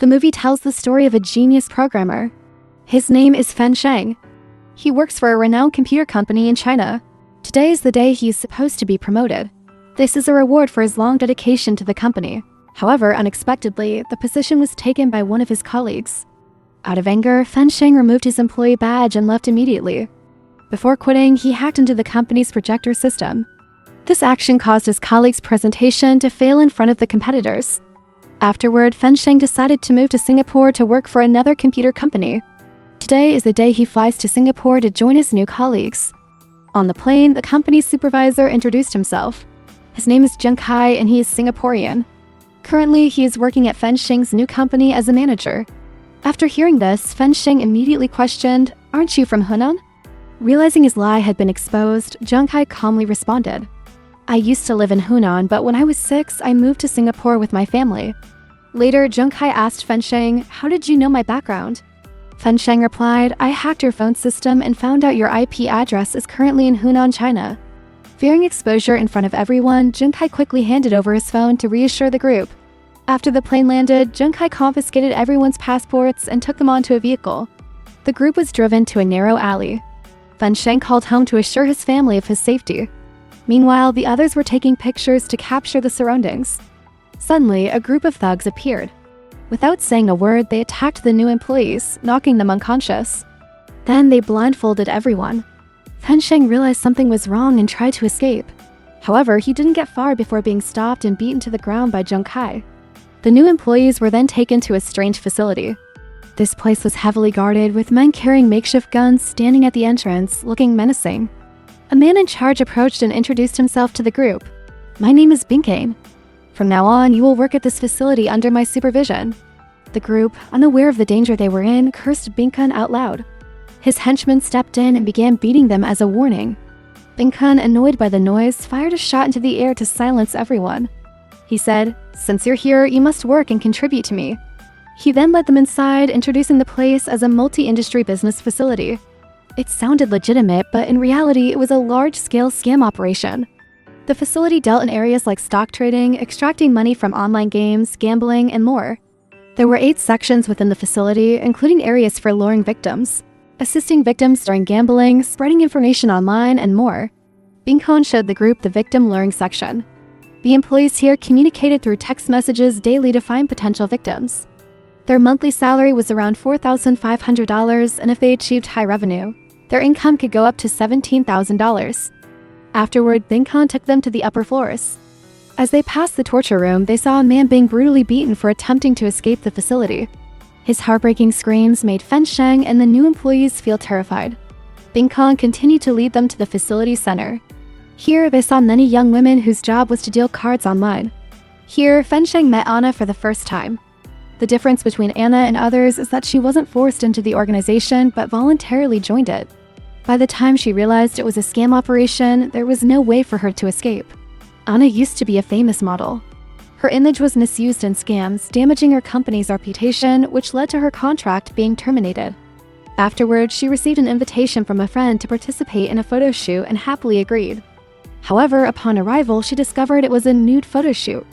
The movie tells the story of a genius programmer. His name is Fen Sheng. He works for a renowned computer company in China. Today is the day he is supposed to be promoted. This is a reward for his long dedication to the company. However, unexpectedly, the position was taken by one of his colleagues. Out of anger, Fen Sheng removed his employee badge and left immediately. Before quitting, he hacked into the company's projector system. This action caused his colleague's presentation to fail in front of the competitors. Afterward, Fen Sheng decided to move to Singapore to work for another computer company. Today is the day he flies to Singapore to join his new colleagues. On the plane, the company's supervisor introduced himself. His name is Zheng Kai and he is Singaporean. Currently, he is working at Fen Sheng's new company as a manager. After hearing this, Fen Sheng immediately questioned, "Aren't you from Hunan?" Realizing his lie had been exposed, Zheng Kai calmly responded, "I used to live in Hunan, but when I was 6, I moved to Singapore with my family." Later, Zheng Kai asked Fen Sheng, "How did you know my background?" Fen Sheng replied, "I hacked your phone system and found out your IP address is currently in Hunan, China." Fearing exposure in front of everyone, Zheng Kai quickly handed over his phone to reassure the group. After the plane landed, Zheng Kai confiscated everyone's passports and took them onto a vehicle. The group was driven to a narrow alley. Fen Sheng called home to assure his family of his safety. Meanwhile, the others were taking pictures to capture the surroundings. Suddenly, a group of thugs appeared. Without saying a word, they attacked the new employees, knocking them unconscious. Then they blindfolded everyone. Fen Sheng realized something was wrong and tried to escape. However, he didn't get far before being stopped and beaten to the ground by Zheng Kai. The new employees were then taken to a strange facility. This place was heavily guarded, with men carrying makeshift guns standing at the entrance, looking menacing. A man in charge approached and introduced himself to the group. "My name is Binkane. From now on, you will work at this facility under my supervision." The group, unaware of the danger they were in, cursed Binkane out loud. His henchmen stepped in and began beating them as a warning. Binkane, annoyed by the noise, fired a shot into the air to silence everyone. He said, "Since you're here, you must work and contribute to me." He then led them inside, introducing the place as a multi-industry business facility. It sounded legitimate, but in reality, it was a large-scale scam operation. The facility dealt in areas like stock trading, extracting money from online games, gambling, and more. There were 8 sections within the facility, including areas for luring victims, assisting victims during gambling, spreading information online, and more. Binkane showed the group the victim luring section. The employees here communicated through text messages daily to find potential victims. Their monthly salary was around $4,500, and if they achieved high revenue, their income could go up to $17,000. Afterward, Binkane took them to the upper floors. As they passed the torture room, they saw a man being brutally beaten for attempting to escape the facility. His heartbreaking screams made Fen Sheng and the new employees feel terrified. Binkane continued to lead them to the facility center. Here, they saw many young women whose job was to deal cards online. Here, Fen Sheng met Anna for the first time. The difference between Anna and others is that she wasn't forced into the organization, but voluntarily joined it. By the time she realized it was a scam operation, there was no way for her to escape. Anna used to be a famous model. Her image was misused in scams, damaging her company's reputation, which led to her contract being terminated. Afterwards, she received an invitation from a friend to participate in a photo shoot and happily agreed. However, upon arrival, she discovered it was a nude photo shoot.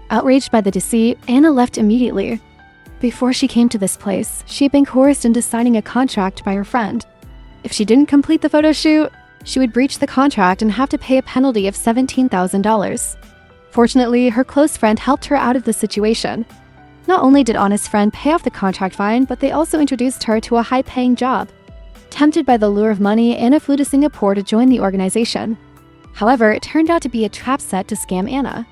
Outraged by the deceit, Anna left immediately. Before she came to this place, she had been coerced into signing a contract by her friend. If she didn't complete the photo shoot, she would breach the contract and have to pay a penalty of $17,000. Fortunately, her close friend helped her out of the situation. Not only did Anna's friend pay off the contract fine, but they also introduced her to a high-paying job. Tempted by the lure of money, Anna flew to Singapore to join the organization. However, it turned out to be a trap set to scam Anna.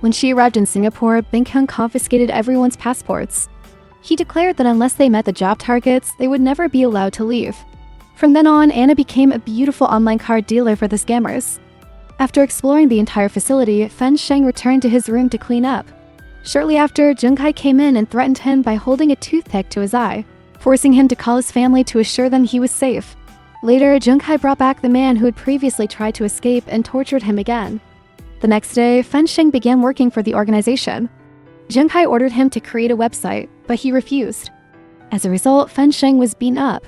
When she arrived in Singapore, Binkane confiscated everyone's passports. He declared that unless they met the job targets, they would never be allowed to leave. From then on, Anna became a beautiful online card dealer for the scammers. After exploring the entire facility, Fen Sheng returned to his room to clean up. Shortly after, Zheng Kai came in and threatened him by holding a toothpick to his eye, forcing him to call his family to assure them he was safe. Later, Zheng Kai brought back the man who had previously tried to escape and tortured him again. The next day, Fen Sheng began working for the organization. Zheng Kai ordered him to create a website, but he refused. As a result, Fen Sheng was beaten up.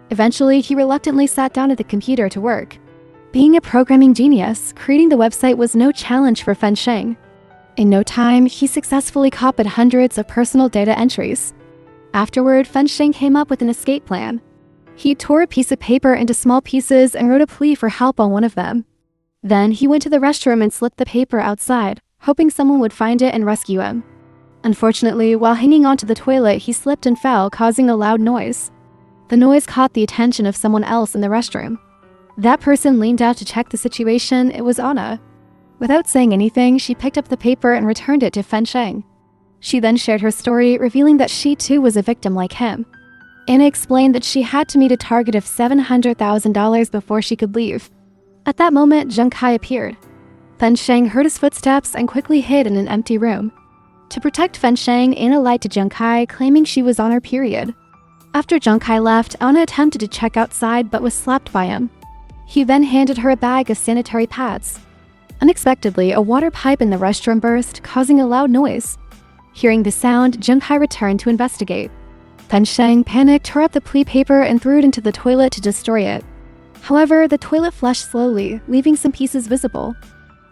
Eventually, he reluctantly sat down at the computer to work. Being a programming genius, creating the website was no challenge for Fen Sheng. In no time, he successfully copied hundreds of personal data entries. Afterward, Fensheng came up with an escape plan. He tore a piece of paper into small pieces and wrote a plea for help on one of them. Then he went to the restroom and slipped the paper outside, hoping someone would find it and rescue him. Unfortunately, while hanging onto the toilet, he slipped and fell, causing a loud noise. The noise caught the attention of someone else in the restroom. That person leaned out to check the situation. It was Anna. Without saying anything, she picked up the paper and returned it to Fensheng. She then shared her story, revealing that she too was a victim like him. Anna explained that she had to meet a target of $700,000 before she could leave. At that moment, Zheng Kai appeared. Fensheng heard his footsteps and quickly hid in an empty room. To protect Fensheng, Anna lied to Zheng Kai, claiming she was on her period. After Zheng Kai left, Anna attempted to check outside but was slapped by him. He then handed her a bag of sanitary pads. Unexpectedly, a water pipe in the restroom burst, causing a loud noise. Hearing the sound, Zheng Kai returned to investigate. Fensheng panicked, tore up the plea paper, and threw it into the toilet to destroy it. However, the toilet flushed slowly, leaving some pieces visible.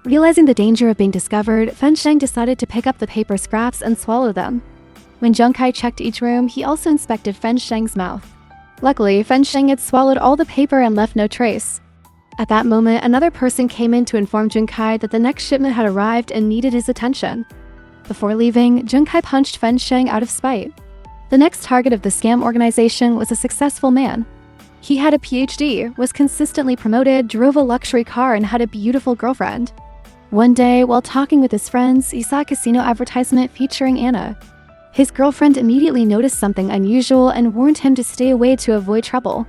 Realizing the danger of being discovered, Fensheng decided to pick up the paper scraps and swallow them. When Zheng Kai checked each room, he also inspected Fensheng's mouth. Luckily, Fensheng had swallowed all the paper and left no trace. At that moment, another person came in to inform Zheng Kai that the next shipment had arrived and needed his attention. Before leaving, Zheng Kai punched Fensheng out of spite. The next target of the scam organization was a successful man. He had a PhD, was consistently promoted, drove a luxury car, and had a beautiful girlfriend. One day, while talking with his friends, he saw a casino advertisement featuring Anna. His girlfriend immediately noticed something unusual and warned him to stay away to avoid trouble.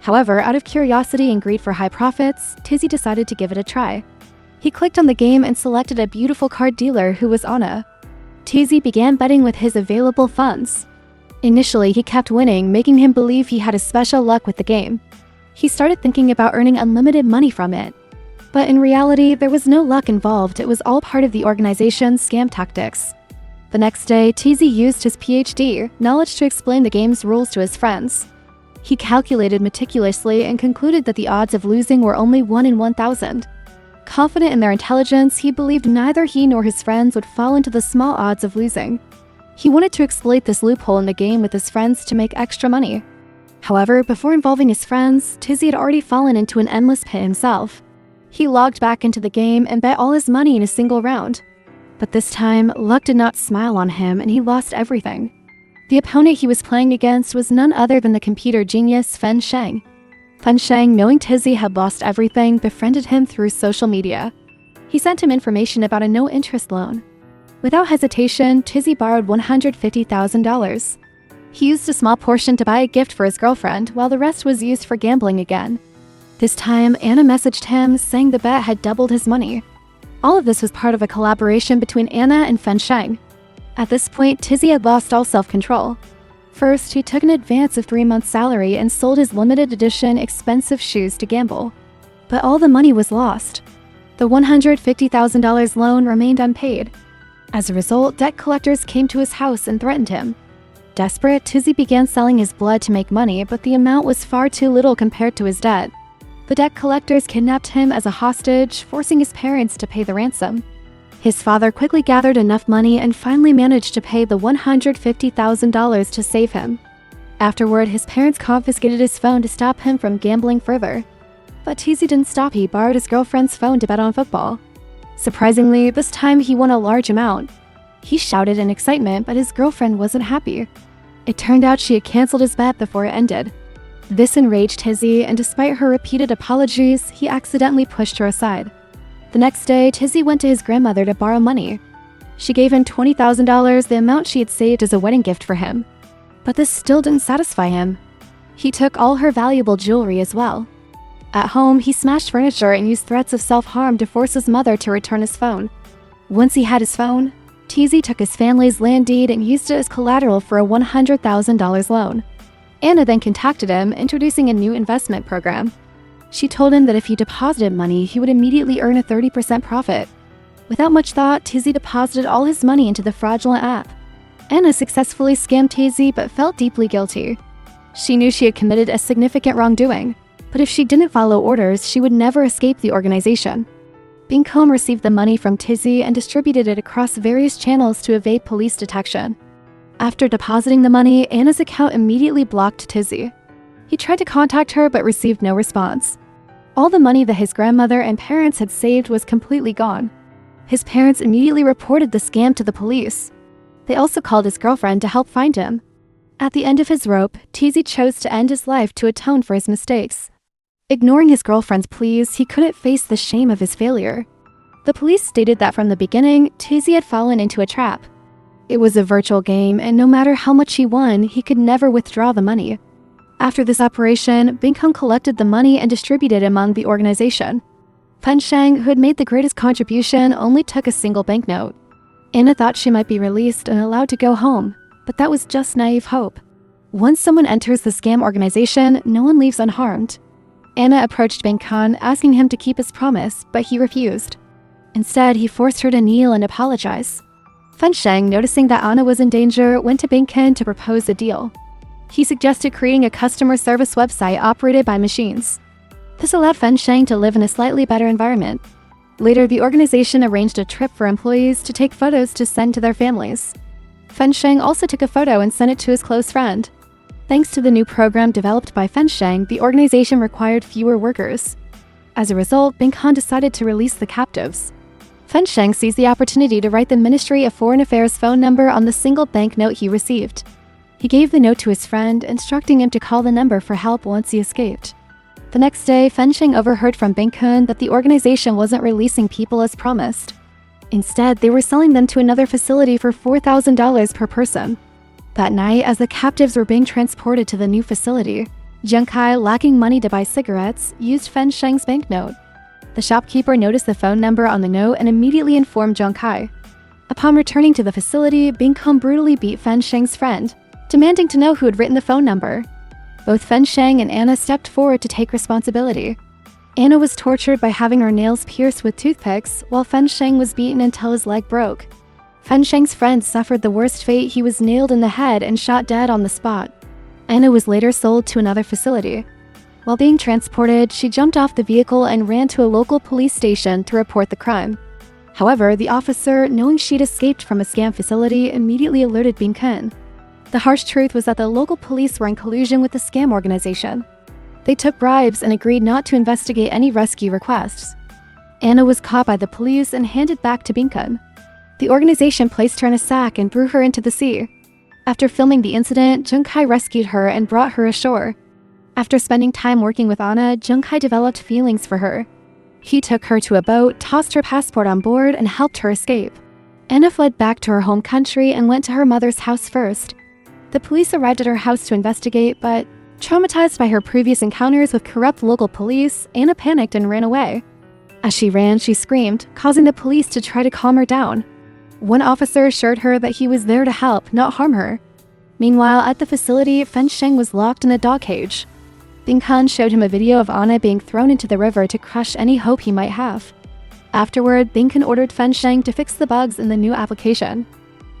However, out of curiosity and greed for high profits, Tizzy decided to give it a try. He clicked on the game and selected a beautiful card dealer who was Anna. Tizzy began betting with his available funds. Initially, he kept winning, making him believe he had a special luck with the game. He started thinking about earning unlimited money from it. But in reality, there was no luck involved. It was all part of the organization's scam tactics. The next day, Tizzy used his PhD knowledge to explain the game's rules to his friends. He calculated meticulously and concluded that the odds of losing were only 1 in 1,000. Confident in their intelligence, he believed neither he nor his friends would fall into the small odds of losing. He wanted to exploit this loophole in the game with his friends to make extra money. However, before involving his friends, Tizzy had already fallen into an endless pit himself. He logged back into the game and bet all his money in a single round. But this time, luck did not smile on him and he lost everything. The opponent he was playing against was none other than the computer genius Fensheng. Fensheng, knowing Tizzy had lost everything, befriended him through social media. He sent him information about a no-interest loan. Without hesitation, Tizzy borrowed $150,000. He used a small portion to buy a gift for his girlfriend, while the rest was used for gambling again. This time, Anna messaged him, saying the bet had doubled his money. All of this was part of a collaboration between Anna and Fensheng. At this point, Tizzy had lost all self-control. First, he took an advance of 3 months' salary and sold his limited edition expensive shoes to gamble. But all the money was lost. The $150,000 loan remained unpaid. As a result, debt collectors came to his house and threatened him. Desperate, Tizzy began selling his blood to make money, but the amount was far too little compared to his debt. The debt collectors kidnapped him as a hostage, forcing his parents to pay the ransom. His father quickly gathered enough money and finally managed to pay the $150,000 to save him. Afterward, his parents confiscated his phone to stop him from gambling further. But Tizzy didn't stop. He borrowed his girlfriend's phone to bet on football. Surprisingly, this time he won a large amount. He shouted in excitement, but his girlfriend wasn't happy. It turned out she had canceled his bet before it ended. This enraged Tizzy, and despite her repeated apologies, he accidentally pushed her aside. The next day, Tizzy went to his grandmother to borrow money. She gave him $20,000, the amount she had saved as a wedding gift for him. But this still didn't satisfy him. He took all her valuable jewelry as well. At home, he smashed furniture and used threats of self-harm to force his mother to return his phone. Once he had his phone, Tizzy took his family's land deed and used it as collateral for a $100,000 loan. Anna then contacted him, introducing a new investment program. She told him that if he deposited money, he would immediately earn a 30% profit. Without much thought, Tizzy deposited all his money into the fraudulent app. Anna successfully scammed Tizzy but felt deeply guilty. She knew she had committed a significant wrongdoing, but if she didn't follow orders, she would never escape the organization. Bincombe received the money from Tizzy and distributed it across various channels to evade police detection. After depositing the money, Anna's account immediately blocked Tizzy. He tried to contact her but received no response. All the money that his grandmother and parents had saved was completely gone. His parents immediately reported the scam to the police. They also called his girlfriend to help find him. At the end of his rope, Tizzy chose to end his life to atone for his mistakes. Ignoring his girlfriend's pleas, he couldn't face the shame of his failure. The police stated that from the beginning, Tizzy had fallen into a trap. It was a virtual game, and no matter how much he won, he could never withdraw the money. After this operation, Bingham collected the money and distributed it among the organization. Fensheng, who had made the greatest contribution, only took a single banknote. Anna thought she might be released and allowed to go home, but that was just naive hope. Once someone enters the scam organization, no one leaves unharmed. Anna approached Bingham, asking him to keep his promise, but he refused. Instead, he forced her to kneel and apologize. Fensheng, noticing that Anna was in danger, went to Bingham to propose a deal. He suggested creating a customer service website operated by machines. This allowed Fensheng to live in a slightly better environment. Later, the organization arranged a trip for employees to take photos to send to their families. Fensheng also took a photo and sent it to his close friend. Thanks to the new program developed by Fensheng, the organization required fewer workers. As a result, Bingham decided to release the captives. Fensheng seized the opportunity to write the Ministry of Foreign Affairs phone number on the single banknote he received. He gave the note to his friend, instructing him to call the number for help once he escaped. The next day, Fensheng overheard from Bingham that the organization wasn't releasing people as promised. Instead, they were selling them to another facility for $4,000 per person. That night, as the captives were being transported to the new facility, Jiang Kai, lacking money to buy cigarettes, used Fensheng's banknote. The shopkeeper noticed the phone number on the note and immediately informed Jiang Kai. Upon returning to the facility, Bingham brutally beat Fensheng's friend, demanding to know who had written the phone number. Both Fensheng and Anna stepped forward to take responsibility. Anna was tortured by having her nails pierced with toothpicks, while Fensheng was beaten until his leg broke. Fensheng's friend suffered the worst fate. He was nailed in the head and shot dead on the spot. Anna was later sold to another facility. While being transported, she jumped off the vehicle and ran to a local police station to report the crime. However, the officer, knowing she'd escaped from a scam facility, immediately alerted Bingham. The harsh truth was that the local police were in collusion with the scam organization. They took bribes and agreed not to investigate any rescue requests. Anna was caught by the police and handed back to Bingham. The organization placed her in a sack and threw her into the sea. After filming the incident, Jiang Kai rescued her and brought her ashore. After spending time working with Anna, Jiang Kai developed feelings for her. He took her to a boat, tossed her passport on board, and helped her escape. Anna fled back to her home country and went to her mother's house first. The police arrived at her house to investigate, but traumatized by her previous encounters with corrupt local police, Anna panicked and ran away. As she ran, she screamed, causing the police to try to calm her down. One officer assured her that he was there to help, not harm her. Meanwhile, at the facility, Fensheng was locked in a dog cage. Bingham showed him a video of Anna being thrown into the river to crush any hope he might have. Afterward, Bingham ordered Fensheng to fix the bugs in the new application.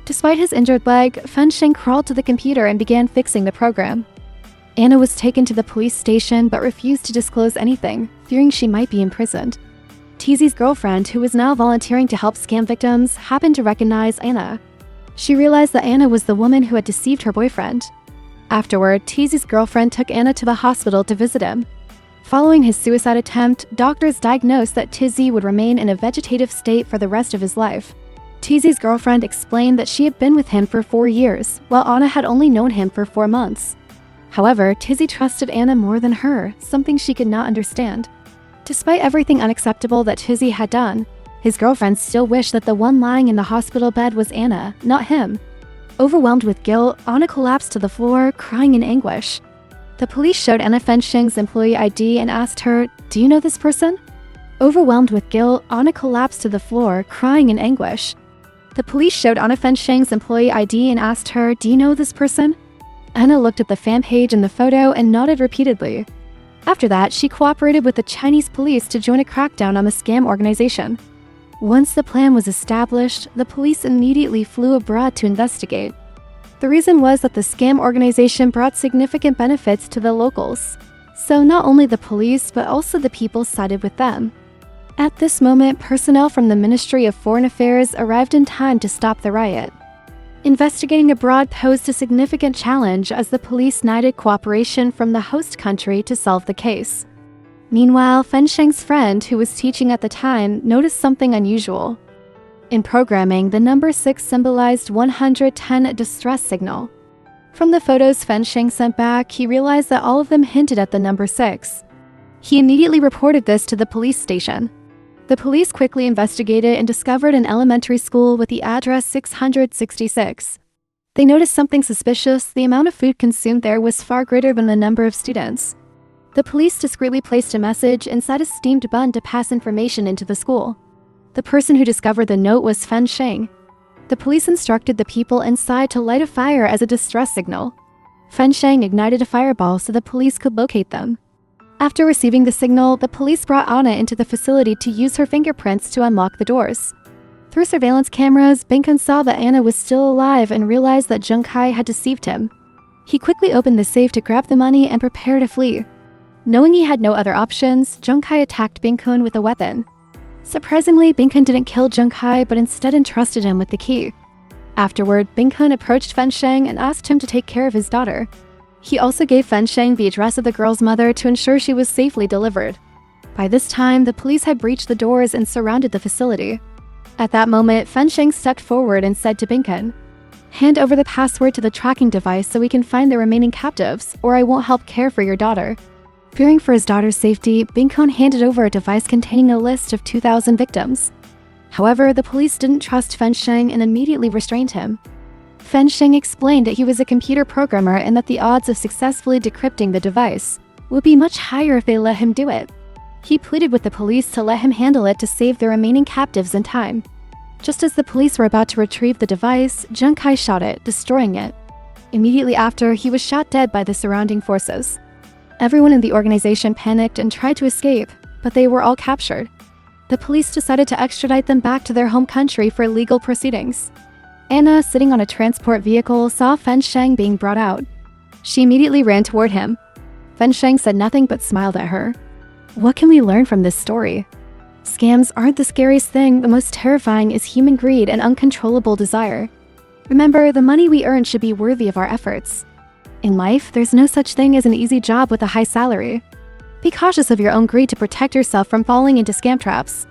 Despite his injured leg, Fensheng crawled to the computer and began fixing the program. Anna was taken to the police station but refused to disclose anything, fearing she might be imprisoned. Tizzy's girlfriend, who was now volunteering to help scam victims, happened to recognize Anna. She realized that Anna was the woman who had deceived her boyfriend. Afterward, Tizzy's girlfriend took Anna to the hospital to visit him. Following his suicide attempt, doctors diagnosed that Tizzy would remain in a vegetative state for the rest of his life. Tizzy's girlfriend explained that she had been with him for 4 years, while Anna had only known him for 4 months. However, Tizzy trusted Anna more than her, something she could not understand. Despite everything unacceptable that Tizzy had done, his girlfriend still wished that the one lying in the hospital bed was Anna, not him. Overwhelmed with guilt, Anna collapsed to the floor, crying in anguish. The police showed Anna Fensheng's employee ID and asked her, "Do you know this person?" Overwhelmed with guilt, Anna collapsed to the floor, crying in anguish. The police showed Anna Fensheng's employee ID and asked her, "Do you know this person?" Anna looked at the fan page in the photo and nodded repeatedly. After that, she cooperated with the Chinese police to join a crackdown on the scam organization. Once the plan was established, the police immediately flew abroad to investigate. The reason was that the scam organization brought significant benefits to the locals. So not only the police, but also the people sided with them. At this moment, personnel from the Ministry of Foreign Affairs arrived in time to stop the riot. Investigating abroad posed a significant challenge as the police needed cooperation from the host country to solve the case. Meanwhile, Fensheng's friend, who was teaching at the time, noticed something unusual. In programming, the number 6 symbolized 110 distress signal. From the photos Fensheng sent back, he realized that all of them hinted at the number 6. He immediately reported this to the police station. The police quickly investigated and discovered an elementary school with the address 666. They noticed something suspicious. The amount of food consumed there was far greater than the number of students. The police discreetly placed a message inside a steamed bun to pass information into the school. The person who discovered the note was Fensheng. The police instructed the people inside to light a fire as a distress signal. Fensheng ignited a fireball so the police could locate them. After receiving the signal, the police brought Anna into the facility to use her fingerprints to unlock the doors. Through surveillance cameras, Binkan saw that Anna was still alive and realized that Zheng Kai had deceived him. He quickly opened the safe to grab the money and prepare to flee. Knowing he had no other options, Zheng Kai attacked Binkan with a weapon. Surprisingly, Binkan didn't kill Zheng Kai but instead entrusted him with the key. Afterward, Binkan approached Fensheng and asked him to take care of his daughter. He also gave Fensheng the address of the girl's mother to ensure she was safely delivered. By this time, the police had breached the doors and surrounded the facility. At that moment, Fensheng stepped forward and said to Binkan, "Hand over the password to the tracking device so we can find the remaining captives, or I won't help care for your daughter." Fearing for his daughter's safety, Binkan handed over a device containing a list of 2,000 victims. However, the police didn't trust Fensheng and immediately restrained him. Fensheng explained that he was a computer programmer and that the odds of successfully decrypting the device would be much higher if they let him do it. He pleaded with the police to let him handle it to save the remaining captives in time. Just as the police were about to retrieve the device, Zheng Kai shot it, destroying it. Immediately after, he was shot dead by the surrounding forces. Everyone in the organization panicked and tried to escape, but they were all captured. The police decided to extradite them back to their home country for legal proceedings. Anna, sitting on a transport vehicle, saw Fensheng being brought out. She immediately ran toward him. Fensheng said nothing but smiled at her. What can we learn from this story? Scams aren't the scariest thing. The most terrifying is human greed and uncontrollable desire. Remember, the money we earn should be worthy of our efforts. In life, there's no such thing as an easy job with a high salary. Be cautious of your own greed to protect yourself from falling into scam traps.